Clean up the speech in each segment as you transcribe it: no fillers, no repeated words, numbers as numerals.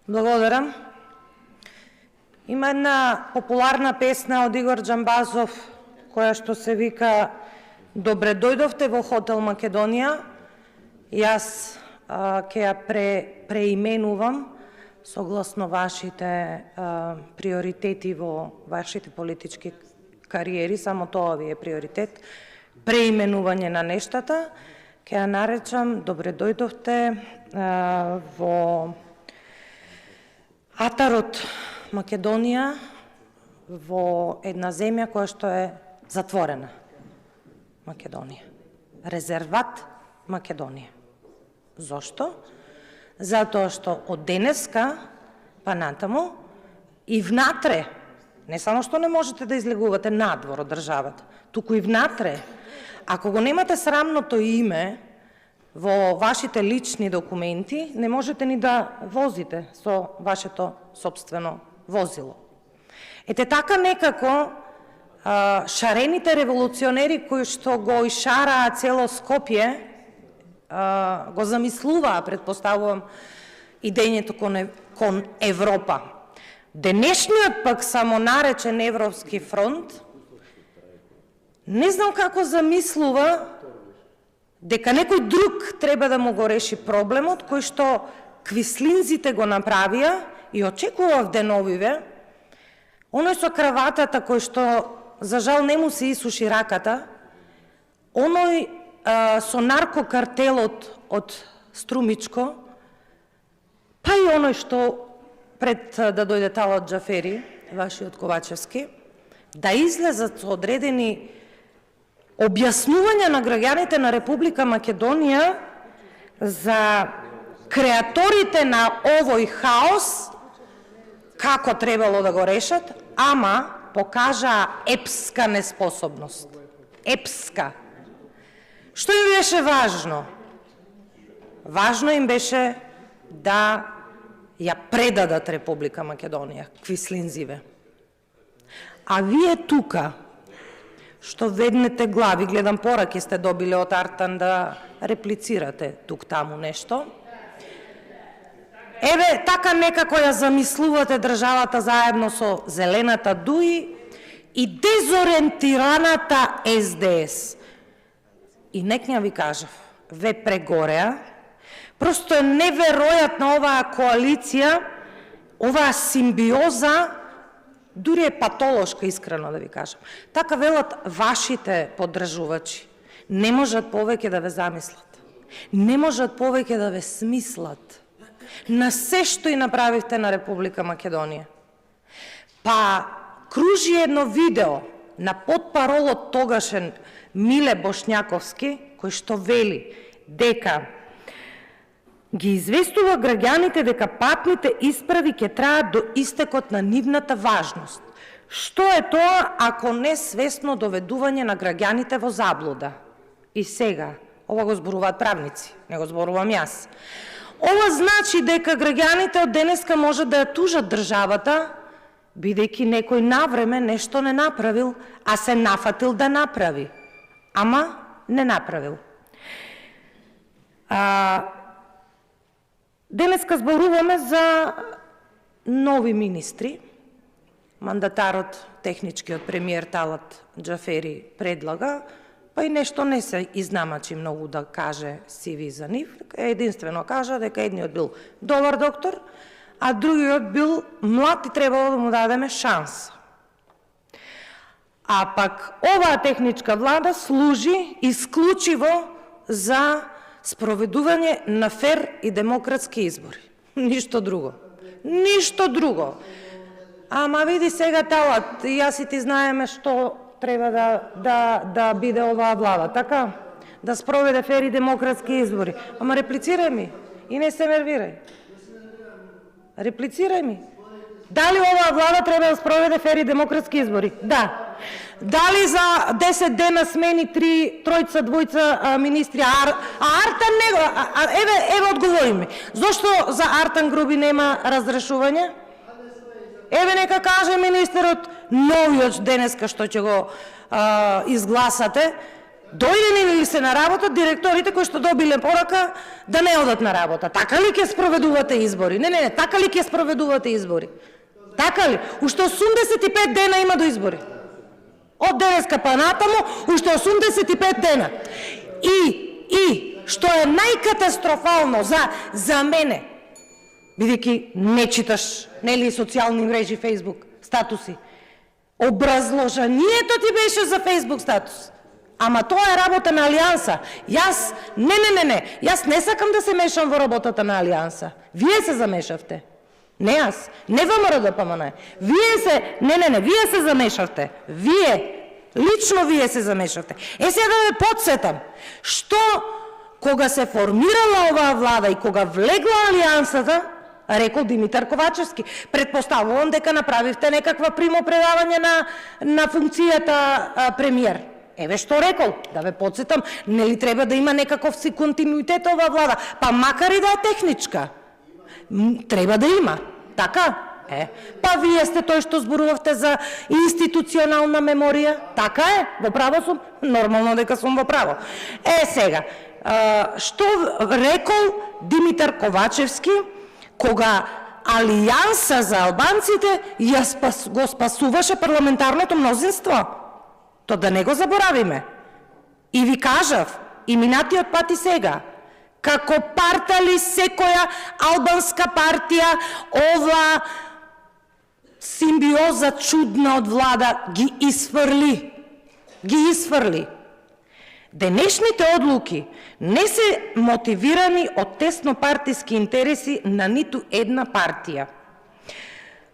Благодарам. Има една популарна песна од Игор Джамбазов која што се вика "Добре дојдовте во хотел Македонија". Јас ќе ја преименувам согласно вашите приоритети во вашите политички кариери, само тоа ви е приоритет, преименување на нештата. Ќе ја наречам "Добре дојдовте во атарот Македонија, во една земја која што е затворена Македонија. Резерват Македонија. Зошто? Затоа што од денеска па натаму и внатре, не само што не можете да излегувате надвор од државата, туку и внатре, ако го немате срамното име во вашите лични документи, не можете ни да возите со вашето собствено возило. Ете така некако шарените револуционери кои што го ишараа цело Скопје, го замислуваа, предпоставувам, идењето кон Европа. Денешниот пак самонаречен Европски фронт не знам како замислува дека некој друг треба да му го реши проблемот кој што квислинзите го направија и очекува в деновиве, оној со краватата кој што за жал не му се исуши раката, оној со наркокартелот од Струмичко, па и оној што пред да дојде Талат Џафери, вашиот Ковачевски, да излезат со одредени објаснувања на граѓаните на Република Македонија за креаторите на овој хаос, како требало да го решат, ама покажаа епска неспособност. Епска. Што им беше важно? Важно им беше да ја предадат Република Македонија, квислинзиве. А вие тука, што веднете глави, гледам пораки сте добиле од Артан да реплицирате тук-таму нешто, еве, така некако ја замислувате државата заедно со зелената ДУИ и дезориентираната СДС. И нека ви кажав, ве прегореа, просто е неверојатна оваа коалиција, оваа симбиоза, дури е патолошка, искрено да ви кажам. Така велат вашите поддржувачи. Не можат повеќе да ве замислат. Не можат повеќе да ве смислат на се што и направивте на Република Македонија. Па кружи едно видео на потпаролот тогашен Миле Бошњаковски, кој што вели дека ги известува граѓаните дека патните исправи ќе траат до истекот на нивната важност. Што е тоа ако не свесно доведување на граѓаните во заблуда? И сега, ова го зборуваат правници, не го зборувам јас. Ова значи дека граѓаните од денеска можат да ја тужат државата, бидејќи некој навреме нешто не направил, а се нафатил да направи. Ама не направил. Денеска зборуваме за нови министри. Мандатарот, техничкиот премиер Талат Џафери предлага, па и нешто не се изнамачи многу да каже CV за нив. Единствено кажа дека едниот бил добар доктор, а другиот бил млад и требало да му дадеме шанс. А пак оваа техничка влада служи исклучиво за спроведување на фер и демократски избори. Ништо друго. Ништо друго. Ама види сега Талат, и јас и ти знаеме што треба да биде оваа влада, така? Да спроведе фер и демократски избори. Ама реплицирај ми и не се нервирај. Реплицирај ми. Дали оваа влада треба да спроведе фер и демократски избори? Да. Дали за 10 дена смени тројца, двојца министри, а Артан не го... Еве одговори ми. Зошто за Артан Груби нема разрешување? Еве нека каже министерот новиот денеска што ќе го изгласате. дојдени ли се на работа директорите кои што добиле порака да не одат на работа? Така ли ќе спроведувате избори? Не, така ли ќе спроведувате избори? Така ли? Уште 85 дена има до избори. Од денеска па натаму, уште 85 дена. И што е најкатастрофално за мене, бидејќи не читаш, нели, социјални мрежи, Фейсбук, статуси, образложението ти беше за Фейсбук статус. Ама тоа е работа на Алијанса. Јас, не, јас не сакам да се мешам во работата на Алијанса. Вие се замешавте. Не јас, не ВМРО ДПМН. Вие се замешавте. Лично вие се замешавте. Сега да ве подсетам, што кога се формирала оваа влада и кога влегла Алијансата, рекол Димитар Ковачевски, предпоставувам дека направивте некаква примопредавање на функцијата премиер. Еве што рекол, да ве подсетам, нели треба да има некаков си континуитет оваа влада, па макар и да е техничка. Треба да има, така? Па вие сте тој што зборувавте за институционална меморија, така е? Во право сум? Нормално дека сум во право. Сега, што рекол Димитар Ковачевски, кога Алијанса за албанците го спасуваше парламентарното мнозинство? То да не го заборавиме. И ви кажав, и минатиот пат и сега, како партали секоја албанска партија, ова симбиоза чудна од влада ги изфрли. Денешните одлуки не се мотивирани од теснопартиски интереси на ниту една партија.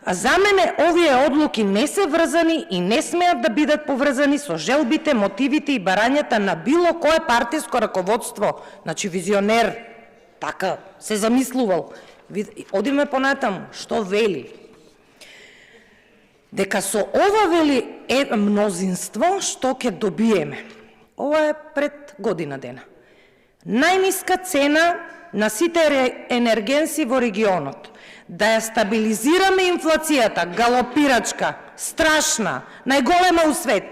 За мене овие одлуки не се врзани и не смеат да бидат поврзани со желбите, мотивите и барањата на било кое партиско раководство. Значи визионер, така се замислувал. Одиме понатаму, што вели? Дека со ова вели мнозинство што ќе добиеме. Ова е пред година дена. Најниска цена на сите енергенси во регионот. Да ја стабилизираме инфлацијата, галопирачка, страшна, најголема у свет.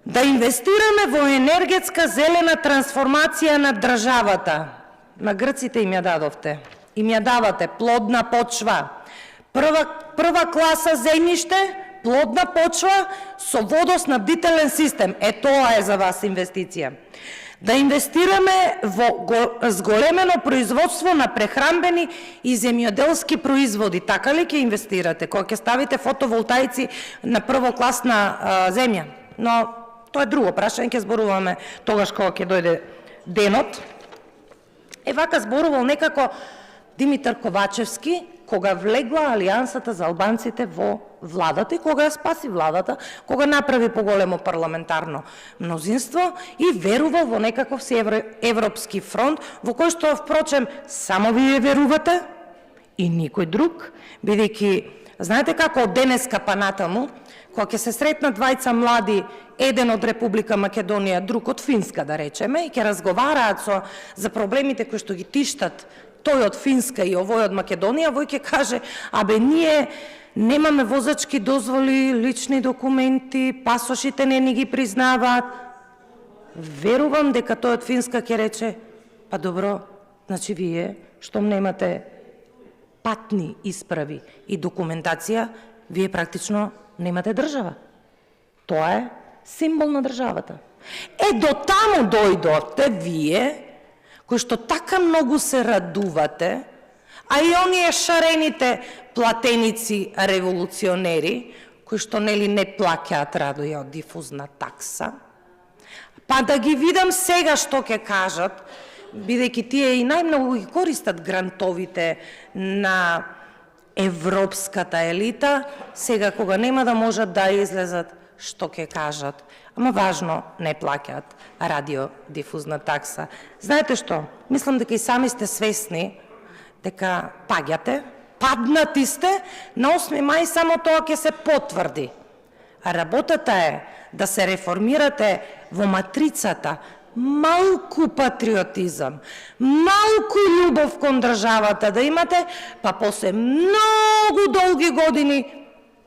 Да инвестираме во енергетска зелена трансформација на државата. На грците им ја дадовте. Им ја давате плодна почва. Прва класа земјиште, плодна почва со водоснабдителен систем. Тоа е за вас инвестиција. Да инвестираме во зголемено производство на прехранбени и земјоделски производи. Така ли ќе инвестирате? Кога ќе ставите фотоволтаици на првокласна земја? Но тоа е друго прашање, ќе зборуваме тогаш кога ќе дојде денот. Вака зборувал некако Димитар Ковачевски, кога влегла Алијансата за албанците во владата и кога ја спаси владата, кога направи поголемо парламентарно мнозинство и верувал во некаков си европски фронт, во кој што, впрочем, само вие верувате и никој друг, бидејќи, знаете како од денеска па натаму, кога ќе се сретнат двајца млади, еден од Република Македонија, друг од Финска, да речеме, и ќе разговараат за проблемите кои што ги тиштат тој од Финска и овој од Македонија, вој ќе каже, ние немаме возачки дозволи, лични документи, пасошите не ни ги признаваат. Верувам дека тој од Финска ќе рече, па добро, значи вие, штом немате патни исправи и документација, вие практично немате држава. Тоа е символ на државата. До таму дојдовте вие, кои што така многу се радувате, а и оние шарените платеници револуционери, кои што нели не плаќаат радиодифузна такса, па да ги видам сега што ќе кажат, бидејќи тие и најмногу ги користат грантовите на европската елита, сега кога нема да можат да излезат, што ќе кажат. Ама важно, не плаќаат радиодифузна такса. Знаете што? Мислам дека и сами сте свесни дека паѓате, паднати сте, на 8 мај само тоа ќе се потврди. А работата е да се реформирате во матрицата, малку патриотизам, малку љубов кон државата да имате, па после многу долги години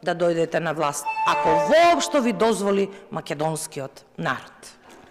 да дојдете на власт, ако воопшто ви дозволи македонскиот народ.